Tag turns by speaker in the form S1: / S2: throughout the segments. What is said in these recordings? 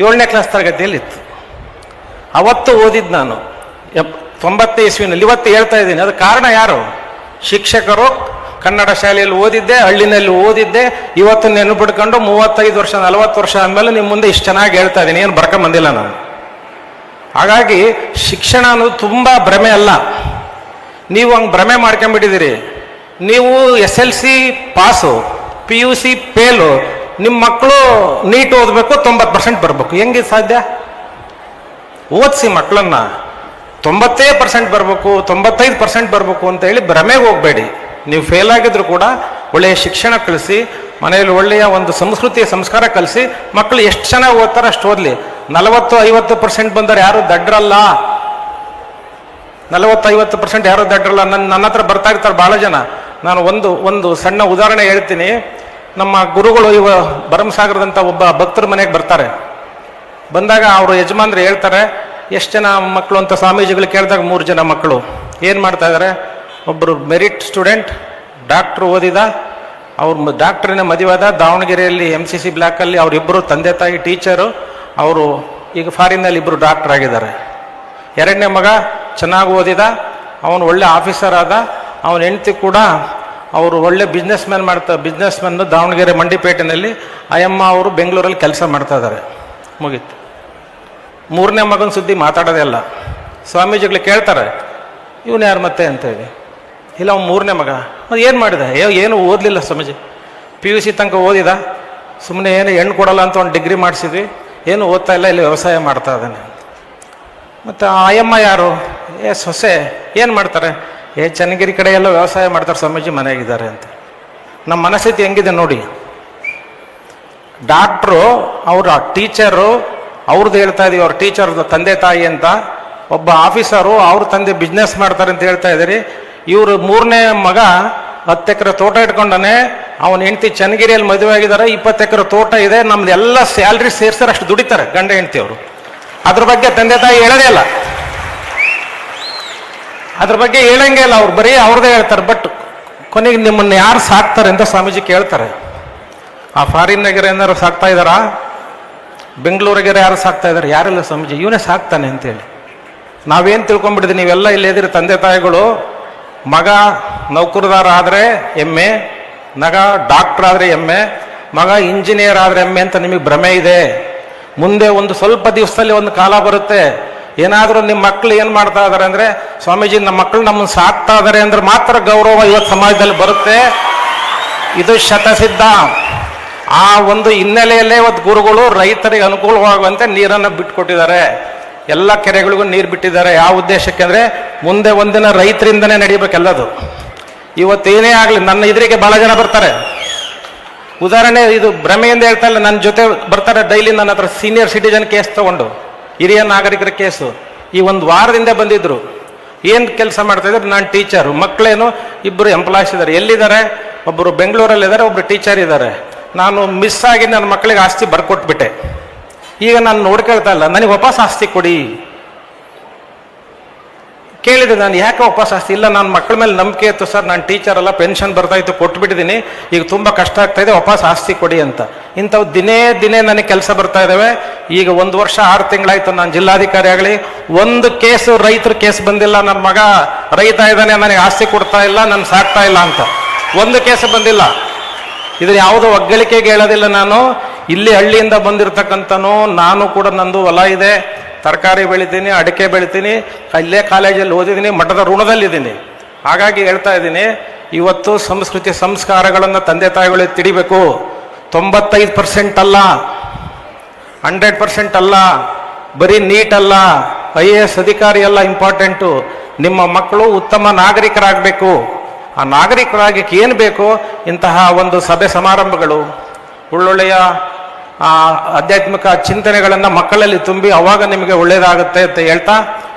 S1: 7ನೇ class ತರಗತಿಯಲ್ಲಿತ್ತು. ಅವತ್ತು ಓದಿದ್ದು ನಾನು 90 ಇಸ್ವಿನಲ್ಲಿ. ಇವತ್ತು ಹೇಳ್ತಾ ಇದ್ದೀನಿ, ಅದು ಕಾರಣ ಯಾರು? ಶಿಕ್ಷಕರು. ಕನ್ನಡ ಶಾಲೆಯಲ್ಲಿ ಓದಿದ್ದೆ, ಹಳ್ಳಿನಲ್ಲಿ ಓದಿದ್ದೆ. ಇವತ್ತು ನೆನಪಿಡ್ಕೊಂಡು 35 ವರ್ಷ 40 ವರ್ಷ ಆದಮೇಲೆ ನಿಮ್ಮ ಮುಂದೆ ಇಷ್ಟು ಚೆನ್ನಾಗಿ ಹೇಳ್ತಾ ಇದ್ದೀನಿ, ಏನು ಬರ್ಕೊಂಬಂದಿಲ್ಲ ನಾನು. ಹಾಗಾಗಿ ಶಿಕ್ಷಣ ಅನ್ನೋದು ತುಂಬ ಭ್ರಮೆ ಅಲ್ಲ. ನೀವು ಹಂಗೆ ಭ್ರಮೆ ಮಾಡ್ಕೊಂಬಿಟ್ಟಿದ್ದೀರಿ. ನೀವು SLC ಪಾಸು, PUC ಫೇಲು, ನಿಮ್ಮ ಮಕ್ಕಳು ನೀಟ್ ಓದಬೇಕು, 90% ಬರಬೇಕು. ಹೆಂಗೆ ಸಾಧ್ಯ? ಓದಿಸಿ ಮಕ್ಕಳನ್ನ 90% ಬರಬೇಕು, 95% ಬರಬೇಕು ಅಂತ ಹೇಳಿ ಭ್ರಮೆಗೆ ಹೋಗಬೇಡಿ. ನೀವು ಫೇಲ್ ಆಗಿದ್ರು ಕೂಡ ಒಳ್ಳೆಯ ಶಿಕ್ಷಣ ಕಲಿಸಿ, ಮನೆಯಲ್ಲಿ ಒಳ್ಳೆಯ ಒಂದು ಸಂಸ್ಕೃತಿಯ ಸಂಸ್ಕಾರ ಕಲಿಸಿ, ಮಕ್ಕಳು ಎಷ್ಟು ಚೆನ್ನಾಗಿ ಓದ್ತಾರೆ ಅಷ್ಟು ಓದಲಿ. 40-50% ಬಂದರೆ ಯಾರು ದಡ್ರಲ್ಲ. 40-50% ಯಾರು ದಡ್ರಲ್ಲ. ನನ್ನ ಹತ್ರ ಬರ್ತಾ ಇರ್ತಾರೆ ಭಾಳ ಜನ. ನಾನು ಒಂದು ಸಣ್ಣ ಉದಾಹರಣೆ ಹೇಳ್ತೀನಿ. ನಮ್ಮ ಗುರುಗಳು ಭರಮಸಾಗರದಂಥ ಒಬ್ಬ ಭಕ್ತರ ಮನೆಗೆ ಬರ್ತಾರೆ. ಬಂದಾಗ ಅವರು ಯಜಮಾನ್ರು ಹೇಳ್ತಾರೆ, ಎಷ್ಟು ಜನ ಮಕ್ಕಳು ಅಂತ ಸ್ವಾಮೀಜಿಗಳು ಕೇಳಿದಾಗ 3 ಜನ ಮಕ್ಕಳು. ಏನು ಮಾಡ್ತಾ ಇದ್ದಾರೆ? ಒಬ್ಬರು ಮೆರಿಟ್ ಸ್ಟೂಡೆಂಟ್, ಡಾಕ್ಟ್ರು ಓದಿದ, ಅವ್ರು ಡಾಕ್ಟ್ರಿನ ಮದುವೆದ, ದಾವಣಗೆರೆಯಲ್ಲಿ MCC ಬ್ಲಾಕಲ್ಲಿ ಅವರಿಬ್ಬರು ತಂದೆ ತಾಯಿ ಟೀಚರು. ಅವರು ಈಗ ಫಾರಿನ್ನಲ್ಲಿ ಇಬ್ಬರು ಡಾಕ್ಟರ್ ಆಗಿದ್ದಾರೆ. 2ನೇ ಮಗ ಚೆನ್ನಾಗಿ ಓದಿದ, ಅವನು ಒಳ್ಳೆ ಆಫೀಸರ್ ಆದ. ಅವನ ಹೆಂಡತಿ ಕೂಡ ಅವರು ಒಳ್ಳೆ ಬಿಸ್ನೆಸ್ ಮ್ಯಾನ್ ದಾವಣಗೆರೆ ಮಂಡಿಪೇಟೆನಲ್ಲಿ. ಅಯ್ಯಮ್ಮ ಅವರು ಬೆಂಗಳೂರಲ್ಲಿ ಕೆಲಸ ಮಾಡ್ತಾ ಇದ್ದಾರೆ. ಮುಗೀತು. 3ನೇ ಮಗನ ಸುದ್ದಿ ಮಾತಾಡೋದೇ ಅಲ್ಲ. ಸ್ವಾಮೀಜಿಗಳು ಕೇಳ್ತಾರೆ, ಇವನು ಯಾರು ಮತ್ತೆ ಅಂತೇಳಿ. ಇಲ್ಲ, ಅವ್ನು 3ನೇ ಮಗ. ಅದು ಏನು ಮಾಡಿದ? ಏನು ಓದಲಿಲ್ಲ ಸ್ವಾಮೀಜಿ. PUC ತನಕ ಓದಿದ, ಸುಮ್ಮನೆ ಏನು ಹೆಣ್ಣು ಕೊಡಲ್ಲ ಅಂತ ಒಂದು ಡಿಗ್ರಿ ಮಾಡಿಸಿದ್ವಿ, ಏನು ಓದ್ತಾ ಇಲ್ಲ, ಇಲ್ಲಿ ವ್ಯವಸಾಯ ಮಾಡ್ತಾ ಇದ್ದಾನೆ. ಮತ್ತು ಅಯ್ಯಮ್ಮ ಯಾರು? ಸೊಸೆ. ಏನು ಮಾಡ್ತಾರೆ? ಚನ್ನಗಿರಿ ಕಡೆ ಎಲ್ಲ ವ್ಯವಸಾಯ ಮಾಡ್ತಾರೆ ಸ್ವಾಮೀಜಿ, ಮನೆಯಾಗಿದ್ದಾರೆ ಅಂತ. ನಮ್ಮ ಮನಸ್ಥಿತಿ ಹೆಂಗಿದೆ ನೋಡಿ. ಡಾಕ್ಟ್ರು ಅವರ ಟೀಚರು, ಅವ್ರದ್ದು ಹೇಳ್ತಾ ಇದೀವಿ, ಅವ್ರ ಟೀಚರ್ದು ತಂದೆ ತಾಯಿ ಅಂತ. ಒಬ್ಬ ಆಫೀಸರು, ಅವ್ರ ತಂದೆ ಬಿಸ್ನೆಸ್ ಮಾಡ್ತಾರೆ ಅಂತ ಹೇಳ್ತಾ ಇದ್ದೀರಿ. ಇವರು 3ನೇ ಮಗ 10 ಎಕರೆ ತೋಟ ಇಟ್ಕೊಂಡಾನೆ. ಅವನ ಹೆಂಡತಿ ಚನ್ನಗಿರಿಯಲ್ಲಿ ಮದುವೆ ಆಗಿದ್ದಾರೆ, 20 ಎಕರೆ ತೋಟ ಇದೆ. ನಮ್ದು ಎಲ್ಲ ಸ್ಯಾಲ್ರಿ ಸೇರ್ಸಾರೆ ಅಷ್ಟು ದುಡಿತಾರೆ ಗಂಡ ಹೆಂಡತಿ ಅವರು. ಅದ್ರ ಬಗ್ಗೆ ತಂದೆ ತಾಯಿ ಹೇಳೋದೇ ಇಲ್ಲ, ಅದ್ರ ಬಗ್ಗೆ ಹೇಳಂಗೆ ಇಲ್ಲ. ಅವ್ರು ಬರೀ ಅವ್ರದ್ದೇ ಹೇಳ್ತಾರೆ. ಬಟ್ ಕೊನೆಗೆ ನಿಮ್ಮನ್ನು ಯಾರು ಸಾಕ್ತಾರೆ ಅಂತ ಸ್ವಾಮೀಜಿ ಕೇಳ್ತಾರೆ. ಆ ಫಾರಿನ್ನಾಗಿರೋ ಏನಾರು ಸಾಕ್ತಾ ಇದ್ದಾರಾ? ಬೆಂಗಳೂರಿಗೆರೆ ಯಾರು ಸಾಕ್ತಾ ಇದ್ದಾರೆ? ಯಾರಿಲ್ಲ ಸ್ವಾಮೀಜಿ, ಇವನೇ ಸಾಕ್ತಾನೆ ಅಂತೇಳಿ. ನಾವೇನು ತಿಳ್ಕೊಂಡ್ಬಿಟ್ಟಿದ್ವಿ, ನೀವೆಲ್ಲ ಇಲ್ಲಿ ಇದ್ದೀರಿ ತಂದೆ ತಾಯಿಗಳು. ಮಗ ನೌಕರದಾರ ಆದರೆ ಹೆಮ್ಮೆ, ಮಗ ಡಾಕ್ಟರ್ ಆದರೆ ಹೆಮ್ಮೆ, ಮಗ ಇಂಜಿನಿಯರ್ ಆದರೆ ಹೆಮ್ಮೆ ಅಂತ ನಿಮಗೆ ಭ್ರಮೆ ಇದೆ. ಮುಂದೆ ಒಂದು ಸ್ವಲ್ಪ ದಿವಸದಲ್ಲಿ ಒಂದು ಕಾಲ ಬರುತ್ತೆ, ಏನಾದರೂ ನಿಮ್ಮ ಮಕ್ಕಳು ಏನು ಮಾಡ್ತಾ ಇದ್ದಾರೆ ಅಂದರೆ, ಸ್ವಾಮೀಜಿ ನಮ್ಮ ಮಕ್ಕಳು ನಮ್ಮನ್ನು ಸಾಕ್ತಾ ಇದ್ದಾರೆ ಅಂದ್ರೆ ಮಾತ್ರ ಗೌರವ ಇವತ್ತು ಸಮಾಜದಲ್ಲಿ ಬರುತ್ತೆ. ಇದು ಶತಸಿದ್ಧ. ಆ ಒಂದು ಹಿನ್ನೆಲೆಯಲ್ಲೇ ಇವತ್ತು ಗುರುಗಳು ರೈತರಿಗೆ ಅನುಕೂಲವಾಗುವಂತೆ ನೀರನ್ನು ಬಿಟ್ಕೊಟ್ಟಿದ್ದಾರೆ. ಎಲ್ಲ ಕೆರೆಗಳಿಗೂ ನೀರು ಬಿಟ್ಟಿದ್ದಾರೆ. ಯಾವ ಉದ್ದೇಶಕ್ಕೆ ಅಂದರೆ, ಮುಂದೆ ಒಂದಿನ ರೈತರಿಂದನೇ ನಡೀಬೇಕೆಲ್ಲದು. ಇವತ್ತೇನೇ ಆಗಲಿ, ನನ್ನ ಎದುರಿಗೆ ಭಾಳ ಜನ ಬರ್ತಾರೆ. ಉದಾಹರಣೆ, ಇದು ಭ್ರಮೆಯಿಂದ ಹೇಳ್ತಾ ಇಲ್ಲ, ನನ್ನ ಜೊತೆ ಬರ್ತಾರೆ ಡೈಲಿ ನನ್ನ ಹತ್ರ. ಸೀನಿಯರ್ ಸಿಟಿಜನ್ ಕೇಸ್ ತಗೊಂಡು, ಹಿರಿಯ ನಾಗರಿಕರ ಕೇಸು. ಈ ಒಂದು ವಾರದಿಂದ ಬಂದಿದ್ರು. ಏನು ಕೆಲಸ ಮಾಡ್ತಾಯಿದ್ರು? ನಾನು ಟೀಚರು. ಮಕ್ಕಳೇನು 2 ಎಂಪ್ಲಾಯ್ಸ್ ಇದ್ದಾರೆ. ಎಲ್ಲಿದ್ದಾರೆ? ಒಬ್ಬರು ಬೆಂಗಳೂರಲ್ಲಿದ್ದಾರೆ, ಒಬ್ಬರು ಟೀಚರ್ ಇದ್ದಾರೆ. ನಾನು ಮಿಸ್ ಆಗಿ ನನ್ನ ಮಕ್ಕಳಿಗೆ ಆಸ್ತಿ ಬರ್ಕೊಟ್ಬಿಟ್ಟೆ. ಈಗ ನಾನು ನೋಡ್ಕೊಳ್ತಾ ಇಲ್ಲ, ನನಗೆ ವಾಪಸ್ ಆಸ್ತಿ ಕೊಡಿ. ಕೇಳಿದೆ ನಾನು, ಯಾಕೆ ವಾಪಸ್ ಆಸ್ತಿ? ಇಲ್ಲ, ನನ್ನ ಮಕ್ಕಳ ಮೇಲೆ ನಂಬಿಕೆ ಇತ್ತು ಸರ್, ನಾನು ಟೀಚರ್ ಅಲ್ಲ, ಪೆನ್ಷನ್ ಬರ್ತಾ ಇತ್ತು, ಕೊಟ್ಬಿಟ್ಟಿದ್ದೀನಿ, ಈಗ ತುಂಬ ಕಷ್ಟ ಆಗ್ತಾ ಇದೆ, ವಾಪಸ್ ಆಸ್ತಿ ಕೊಡಿ ಅಂತ. ಇಂಥವು ದಿನೇ ನನಗೆ ಕೆಲಸ ಬರ್ತಾ ಇದ್ದಾವೆ. ಈಗ 1 ವರ್ಷ 6 ತಿಂಗಳಾಯ್ತು ನಾನು ಜಿಲ್ಲಾಧಿಕಾರಿ ಆಗಲಿ, ಒಂದು ಕೇಸು ರೈತರ ಕೇಸ್ ಬಂದಿಲ್ಲ. ನನ್ನ ಮಗ ರೈತ ಇದ್ದಾನೆ, ನನಗೆ ಆಸ್ತಿ ಕೊಡ್ತಾ ಇಲ್ಲ, ನಾನು ಸಾಕ್ತಾ ಇಲ್ಲ ಅಂತ ಒಂದು ಕೇಸು ಬಂದಿಲ್ಲ. ಇದು ಯಾವುದೋ ಒಗ್ಗಳಿಕೆಗೆ ಹೇಳೋದಿಲ್ಲ. ನಾನು ಇಲ್ಲಿ ಹಳ್ಳಿಯಿಂದ ಬಂದಿರತಕ್ಕಂಥನು. ನಾನು ಕೂಡ ನಂದು ಹೊಲ ಇದೆ, ತರಕಾರಿ ಬೆಳಿತೀನಿ, ಅಡಿಕೆ ಬೆಳಿತೀನಿ, ಇಲ್ಲೇ ಕಾಲೇಜಲ್ಲಿ ಓದಿದ್ದೀನಿ, ಮಠದ ಋಣದಲ್ಲಿದ್ದೀನಿ. ಹಾಗಾಗಿ ಹೇಳ್ತಾ ಇದ್ದೀನಿ, ಇವತ್ತು ಸಂಸ್ಕೃತಿ ಸಂಸ್ಕಾರಗಳನ್ನು ತಂದೆ ತಾಯಿಗಳು ತಿಳಿಬೇಕು. 95% ಅಲ್ಲ, 100% ಅಲ್ಲ, ಬರೀ ನೀಟ್ ಅಲ್ಲ, IAS ಅಧಿಕಾರಿ ಅಲ್ಲ ಇಂಪಾರ್ಟೆಂಟು. ನಿಮ್ಮ ಮಕ್ಕಳು ಉತ್ತಮ ನಾಗರಿಕರಾಗಬೇಕು. ಆ ನಾಗರಿಕರಾಗಿ ಏನು ಬೇಕು? ಇಂತಹ ಒಂದು ಸಭೆ ಸಮಾರಂಭಗಳು, ಒಳ್ಳೊಳ್ಳೆಯ ಆಧ್ಯಾತ್ಮಿಕ ಚಿಂತನೆಗಳನ್ನು ಮಕ್ಕಳಲ್ಲಿ ತುಂಬಿ, ಅವಾಗ ನಿಮಗೆ ಒಳ್ಳೆಯದಾಗುತ್ತೆ ಅಂತ ಹೇಳ್ತಾ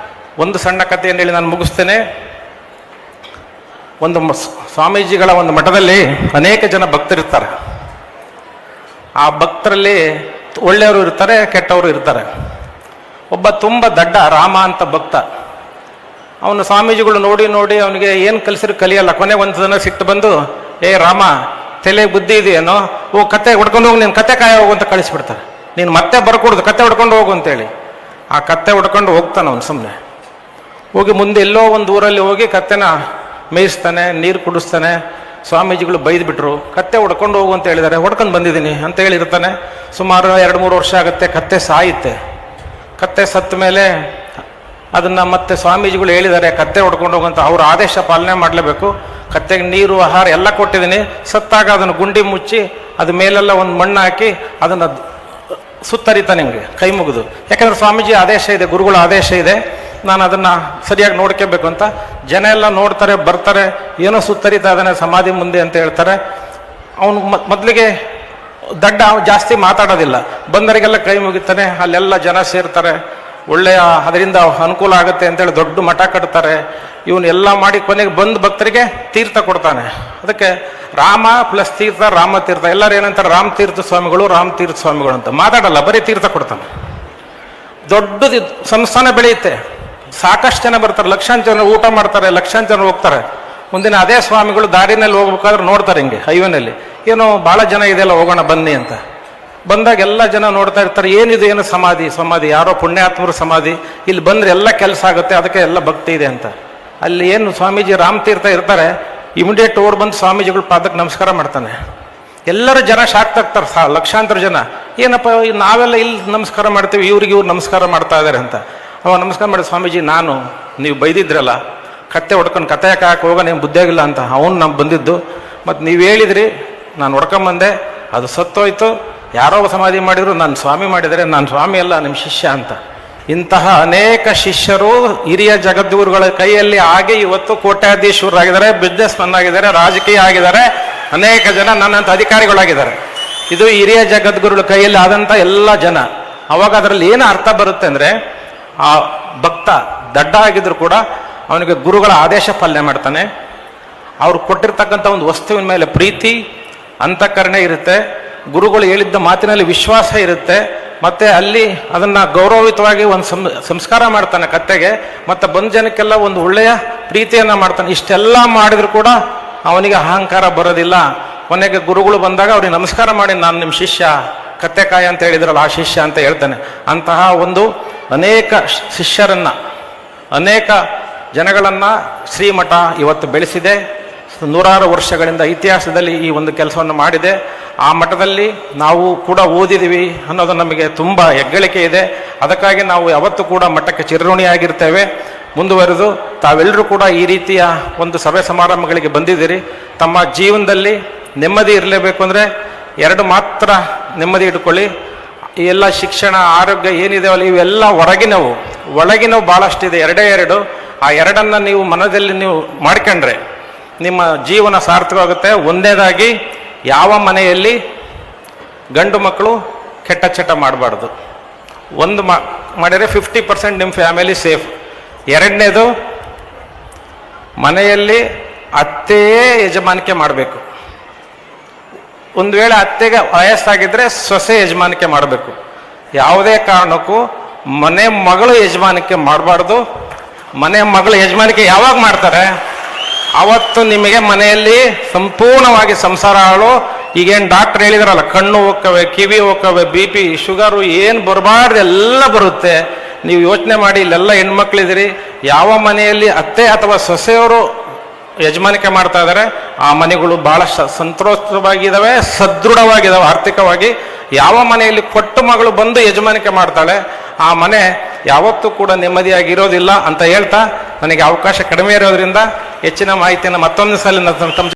S1: ಒಂದು ಸಣ್ಣ ಕಥೆಯನ್ನು ಹೇಳಿ ನಾನು ಮುಗಿಸ್ತೇನೆ. ಒಂದು ಸ್ವಾಮೀಜಿಗಳ ಒಂದು ಮಠದಲ್ಲಿ ಅನೇಕ ಜನ ಭಕ್ತರಿರ್ತಾರೆ. ಆ ಭಕ್ತರಲ್ಲಿ ಒಳ್ಳೆಯವರು ಇರ್ತಾರೆ, ಕೆಟ್ಟವರು ಇರ್ತಾರೆ. ಒಬ್ಬ ತುಂಬ ದಡ್ಡ ರಾಮ ಅಂತ ಭಕ್ತ. ಅವನು ಸ್ವಾಮೀಜಿಗಳು ನೋಡಿ ಅವನಿಗೆ ಏನು ಕಲಿಸಿದ್ರು ಕಲಿಯಲ್ಲ. ಕೊನೆಗೆ ಒಂದು ಜನ ಸಿಟ್ಟು ಬಂದು, ಏ ರಾಮ, ತಲೆ ಬುದ್ಧಿ ಇದೆಯೇನೋ, ಕತೆ ಹೊಡ್ಕೊಂಡು ಹೋಗಿ ನೀನು ಕತೆ ಕಾಯ ಹೋಗು ಅಂತ ಕಳಿಸ್ಬಿಡ್ತಾರೆ. ನೀನು ಮತ್ತೆ ಬರ್ಕೊಡ್ದು, ಕತ್ತೆ ಹೊಡ್ಕೊಂಡು ಹೋಗು ಅಂತೇಳಿ. ಆ ಕತ್ತೆ ಹೊಡ್ಕೊಂಡು ಹೋಗ್ತಾನೆ ಅವನು ಸುಮ್ಮನೆ. ಹೋಗಿ ಮುಂದೆ ಎಲ್ಲೋ ಒಂದು ಊರಲ್ಲಿ ಹೋಗಿ ಕತ್ತೆನ ಮೇಯಿಸ್ತಾನೆ, ನೀರು ಕುಡಿಸ್ತಾನೆ. ಸ್ವಾಮೀಜಿಗಳು ಬೈದ್ಬಿಟ್ರು, ಕತ್ತೆ ಹೊಡ್ಕೊಂಡು ಹೋಗು ಅಂತ ಹೇಳಿದ್ದಾರೆ, ಹೊಡ್ಕೊಂಡು ಬಂದಿದ್ದೀನಿ ಅಂತ ಹೇಳಿರ್ತಾನೆ. ಸುಮಾರು 2-3 ವರ್ಷ ಆಗುತ್ತೆ, ಕತ್ತೆ ಸಾಯುತ್ತೆ. ಕತ್ತೆ ಸತ್ತ ಮೇಲೆ ಅದನ್ನು ಮತ್ತೆ ಸ್ವಾಮೀಜಿಗಳು ಹೇಳಿದ್ದಾರೆ ಕತ್ತೆ ಹೊಡ್ಕೊಂಡು ಹೋಗಂತ. ಅವ್ರ ಆದೇಶ ಪಾಲನೆ ಮಾಡಲೇಬೇಕು. ಕತ್ತೆಗೆ ನೀರು ಆಹಾರ ಎಲ್ಲ ಕೊಟ್ಟಿದ್ದೀನಿ. ಸತ್ತಾಗ ಅದನ್ನು ಗುಂಡಿ ಮುಚ್ಚಿ ಅದ ಮೇಲೆಲ್ಲ ಒಂದು ಮಣ್ಣು ಹಾಕಿ ಅದನ್ನು ಸುತ್ತರಿತಾನೆ ನಿಮಗೆ ಕೈ ಮುಗಿದು. ಯಾಕಂದ್ರೆ ಸ್ವಾಮೀಜಿ ಆದೇಶ ಇದೆ, ಗುರುಗಳ ಆದೇಶ ಇದೆ, ನಾನು ಅದನ್ನು ಸರಿಯಾಗಿ ನೋಡ್ಕೋಬೇಕು ಅಂತ. ಜನ ಎಲ್ಲ ನೋಡ್ತಾರೆ, ಬರ್ತಾರೆ, ಏನೋ ಸುತ್ತರಿತಾ ಇದ್ದಾನೆ ಸಮಾಧಿ ಮುಂದೆ ಅಂತ ಹೇಳ್ತಾರೆ. ಅವನು ಮೊದಲಿಗೆ ದಡ್ಡ, ಜಾಸ್ತಿ ಮಾತಾಡೋದಿಲ್ಲ, ಬಂದವರಿಗೆಲ್ಲ ಕೈ ಮುಗಿತಾನೆ. ಅಲ್ಲೆಲ್ಲ ಜನ ಸೇರ್ತಾರೆ, ಒಳ್ಳೆಯ ಅದರಿಂದ ಅನುಕೂಲ ಆಗುತ್ತೆ ಅಂತೇಳಿ ದೊಡ್ಡ ಮಠ ಕಟ್ತಾರೆ. ಇವನ್ನೆಲ್ಲ ಮಾಡಿ ಕೊನೆಗೆ ಬಂದು ಭಕ್ತರಿಗೆ ತೀರ್ಥ ಕೊಡ್ತಾನೆ. ಅದಕ್ಕೆ ರಾಮ ಪ್ಲಸ್ ತೀರ್ಥ, ರಾಮ ತೀರ್ಥ. ಎಲ್ಲರೂ ಏನಂತಾರೆ, ರಾಮ ತೀರ್ಥ ಸ್ವಾಮಿಗಳು, ರಾಮ ತೀರ್ಥ ಸ್ವಾಮಿಗಳು ಅಂತ. ಮಾತಾಡಲ್ಲ, ಬರೀ ತೀರ್ಥ ಕೊಡ್ತಾನೆ. ದೊಡ್ಡದು ಸಂಸ್ಥಾನ ಬೆಳೆಯುತ್ತೆ, ಸಾಕಷ್ಟು ಜನ ಬರ್ತಾರೆ, ಲಕ್ಷಾಂತರ ಜನ ಊಟ ಮಾಡ್ತಾರೆ, ಲಕ್ಷಾಂತರ ಜನ ಹೋಗ್ತಾರೆ. ಮುಂದಿನ ಅದೇ ಸ್ವಾಮಿಗಳು ದಾರಿನಲ್ಲಿ ಹೋಗ್ಬೇಕಾದ್ರೆ ನೋಡ್ತಾರೆ, ಹಿಂಗೆ ಹೈವೇನಲ್ಲಿ ಏನೋ ಭಾಳ ಜನ ಇದೆಯಲ್ಲ, ಹೋಗೋಣ ಬನ್ನಿ ಅಂತ. ಬಂದಾಗ ಎಲ್ಲ ಜನ ನೋಡ್ತಾ ಇರ್ತಾರೆ, ಏನಿದು, ಏನು ಸಮಾಧಿ ಸಮಾಧಿ, ಯಾರೋ ಪುಣ್ಯಾತ್ಮರ ಸಮಾಧಿ, ಇಲ್ಲಿ ಬಂದರೆ ಎಲ್ಲ ಕೆಲಸ ಆಗುತ್ತೆ, ಅದಕ್ಕೆ ಎಲ್ಲ ಭಕ್ತಿ ಇದೆ ಅಂತ. ಅಲ್ಲಿ ಏನು ಸ್ವಾಮೀಜಿ ರಾಮತೀರ್ಥ ಇರ್ತಾರೆ, ಇಮಿಡಿಯೇಟ್ ಓಡ್ ಬಂದು ಸ್ವಾಮೀಜಿಗಳು ಪಾದಕ್ಕೆ ನಮಸ್ಕಾರ ಮಾಡ್ತಾನೆ. ಎಲ್ಲರೂ ಜನ ಶಾಕ್ ಆಗ್ತಾರೆ, ಲಕ್ಷಾಂತರ ಜನ. ಏನಪ್ಪ ನಾವೆಲ್ಲ ಇಲ್ಲಿ ನಮಸ್ಕಾರ ಮಾಡ್ತೀವಿ, ಇವ್ರು ನಮಸ್ಕಾರ ಮಾಡ್ತಾ ಇದ್ದಾರೆ ಅಂತ. ಅವ ನಮಸ್ಕಾರ ಮಾಡಿ, ಸ್ವಾಮೀಜಿ ನಾನು ನೀವು ಬೈದಿದ್ರಲ್ಲ ಕತ್ತೆ ಹೊಡ್ಕೊಂಡು ಕತ್ತೆ ಯಾಕೆ ಹೋಗೋ ನಿಮ್ಮ ಬುದ್ಧಿಯಾಗಿಲ್ಲ ಅಂತ. ಅವನು ನಮ್ಗೆ ಬಂದಿದ್ದು, ಮತ್ತು ನೀವು ಹೇಳಿದ್ರಿ, ನಾನು ಹೊಡ್ಕೊಂಬಂದೆ, ಅದು ಸತ್ತೋಯ್ತು, ಯಾರೋ ಸಮಾಧಿ ಮಾಡಿದ್ರು, ನಾನು ಸ್ವಾಮಿ ಮಾಡಿದರೆ, ನಾನು ಸ್ವಾಮಿ ಅಲ್ಲ ನಿಮ್ಮ ಶಿಷ್ಯ ಅಂತ. ಇಂತಹ ಅನೇಕ ಶಿಷ್ಯರು ಹಿರಿಯ ಜಗದ್ಗುರುಗಳ ಕೈಯಲ್ಲಿ ಆಗಿ ಇವತ್ತು ಕೋಟ್ಯಾಧೀಶರಾಗಿದ್ದಾರೆ, ಬಿಸ್ನೆಸ್ ಮನ್ ಆಗಿದ್ದಾರೆ, ರಾಜಕೀಯ ಆಗಿದ್ದಾರೆ, ಅನೇಕ ಜನ ನನ್ನಂಥ ಅಧಿಕಾರಿಗಳಾಗಿದ್ದಾರೆ. ಇದು ಹಿರಿಯ ಜಗದ್ಗುರುಗಳ ಕೈಯಲ್ಲಿ ಆದಂಥ ಎಲ್ಲ ಜನ. ಅವಾಗ ಅದರಲ್ಲಿ ಏನು ಅರ್ಥ ಬರುತ್ತೆ ಅಂದರೆ, ಆ ಭಕ್ತ ದಡ್ಡ ಆಗಿದ್ರು ಕೂಡ ಅವನಿಗೆ ಗುರುಗಳ ಆದೇಶ ಪಾಲನೆ ಮಾಡ್ತಾನೆ. ಅವ್ರು ಕೊಟ್ಟಿರ್ತಕ್ಕಂಥ ಒಂದು ವಸ್ತುವಿನ ಮೇಲೆ ಪ್ರೀತಿ, ಅಂತಃಕರಣೆ ಇರುತ್ತೆ, ಗುರುಗಳು ಹೇಳಿದ್ದ ಮಾತಿನಲ್ಲಿ ವಿಶ್ವಾಸ ಇರುತ್ತೆ, ಮತ್ತೆ ಅಲ್ಲಿ ಅದನ್ನು ಗೌರವಯುತವಾಗಿ ಒಂದು ಸಂಸ್ಕಾರ ಮಾಡ್ತಾನೆ ಕತ್ತೆಗೆ, ಮತ್ತು ಬಂದ ಜನಕ್ಕೆಲ್ಲ ಒಂದು ಒಳ್ಳೆಯ ಪ್ರೀತಿಯನ್ನು ಮಾಡ್ತಾನೆ. ಇಷ್ಟೆಲ್ಲ ಮಾಡಿದ್ರು ಕೂಡ ಅವನಿಗೆ ಅಹಂಕಾರ ಬರೋದಿಲ್ಲ. ಕೊನೆಗೆ ಗುರುಗಳು ಬಂದಾಗ ಅವ್ರಿಗೆ ನಮಸ್ಕಾರ ಮಾಡಿ, ನಾನು ನಿಮ್ಮ ಶಿಷ್ಯ, ಕತ್ತೆಕಾಯಿ ಅಂತ ಹೇಳಿದ್ರಲ್ಲ ಆ ಶಿಷ್ಯ ಅಂತ ಹೇಳ್ತಾನೆ. ಅಂತಹ ಒಂದು ಅನೇಕ ಶಿಷ್ಯರನ್ನು, ಅನೇಕ ಜನಗಳನ್ನು ಶ್ರೀಮಠ ಇವತ್ತು ಬೆಳೆಸಿದೆ. 100 ವರ್ಷಗಳಿಂದ ಇತಿಹಾಸದಲ್ಲಿ ಈ ಒಂದು ಕೆಲಸವನ್ನು ಮಾಡಿದೆ. ಆ ಮಠದಲ್ಲಿ ನಾವು ಕೂಡ ಓದಿದ್ದೀವಿ ಅನ್ನೋದು ನಮಗೆ ತುಂಬ ಹೆಗ್ಗಳಿಕೆ ಇದೆ. ಅದಕ್ಕಾಗಿ ನಾವು ಯಾವತ್ತೂ ಕೂಡ ಮಠಕ್ಕೆ ಚಿರಋಣಿಯಾಗಿರ್ತೇವೆ. ಮುಂದುವರೆದು ತಾವೆಲ್ಲರೂ ಕೂಡ ಈ ರೀತಿಯ ಒಂದು ಸಭೆ ಸಮಾರಂಭಗಳಿಗೆ ಬಂದಿದ್ದೀರಿ. ತಮ್ಮ ಜೀವನದಲ್ಲಿ ನೆಮ್ಮದಿ ಇರಲೇಬೇಕು ಅಂದರೆ 2 ಮಾತ್ರ ನೆಮ್ಮದಿ ಇಟ್ಕೊಳ್ಳಿ. ಈ ಎಲ್ಲ ಶಿಕ್ಷಣ, ಆರೋಗ್ಯ ಏನಿದೆವಲ್ಲ ಇವೆಲ್ಲ ಹೊರಗಿನವು, ಒಳಗಿನವು ಭಾಳಷ್ಟಿದೆ. 2 ಆ 2 ನೀವು ಮನದಲ್ಲಿ ನೀವು ಮಾಡ್ಕೊಂಡ್ರೆ ನಿಮ್ಮ ಜೀವನ ಸಾರ್ಥಕವಾಗುತ್ತೆ. ಒಂದನೇದಾಗಿ, ಯಾವ ಮನೆಯಲ್ಲಿ ಗಂಡು ಮಕ್ಕಳು ಕೆಟ್ಟ ಚಟ ಮಾಡಬಾರ್ದು. ಒಂದು ಮಾಡಿದರೆ 50% ನಿಮ್ಮ ಫ್ಯಾಮಿಲಿ ಸೇಫ್. 2ನೇದು, ಮನೆಯಲ್ಲಿ ಅತ್ತೆಯೇ ಯಜಮಾನಿಕೆ ಮಾಡಬೇಕು. ಒಂದು ವೇಳೆ ಅತ್ತೆಗೆ ವಯಸ್ಸಾಗಿದ್ದರೆ ಸೊಸೆ ಯಜಮಾನಿಕೆ ಮಾಡಬೇಕು. ಯಾವುದೇ ಕಾರಣಕ್ಕೂ ಮನೆ ಮಗಳು ಯಜಮಾನಿಕೆ ಮಾಡಬಾರ್ದು. ಮನೆ ಮಗಳು ಯಜಮಾನಿಕೆ ಯಾವಾಗ ಮಾಡ್ತಾರೆ, ಅವತ್ತು ನಿಮಗೆ ಮನೆಯಲ್ಲಿ ಸಂಪೂರ್ಣವಾಗಿ ಸಂಸಾರ ಹಾಳು. ಈಗೇನು ಡಾಕ್ಟರ್ ಹೇಳಿದಾರಲ್ಲ, ಕಣ್ಣು ಹೋಗ್ತವೆ, ಕಿವಿ ಹೋಗ್ತವೆ, BP, ಶುಗರು ಏನು ಬರಬಾರ್ದು ಎಲ್ಲ ಬರುತ್ತೆ. ನೀವು ಯೋಚನೆ ಮಾಡಿ, ಇಲ್ಲೆಲ್ಲ ಹೆಣ್ಮಕ್ಳಿದ್ದೀರಿ, ಯಾವ ಮನೆಯಲ್ಲಿ ಅತ್ತೆ ಅಥವಾ ಸೊಸೆಯವರು ಯಜಮಾನಿಕೆ ಮಾಡ್ತಾ ಇದ್ದಾರೆ ಆ ಮನೆಗಳು ಬಹಳ ಸಂತೋಷವಾಗಿದ್ದಾವೆ, ಸದೃಢವಾಗಿದ್ದಾವೆ ಆರ್ಥಿಕವಾಗಿ. ಯಾವ ಮನೆಯಲ್ಲಿ ಕೊಟ್ಟು ಮಗಳು ಬಂದು ಯಜಮಾನಿಕೆ ಮಾಡ್ತಾಳೆ ಆ ಮನೆ ಯಾವತ್ತೂ ಕೂಡ ನೆಮ್ಮದಿಯಾಗಿರೋದಿಲ್ಲ ಅಂತ ಹೇಳ್ತಾ, ನನಗೆ ಅವಕಾಶ ಕಡಿಮೆ ಇರೋದ್ರಿಂದ ಹೆಚ್ಚಿನ ಮಾಹಿತಿಯನ್ನು ಮತ್ತೊಂದು ಸಲ ತಮ್ಮ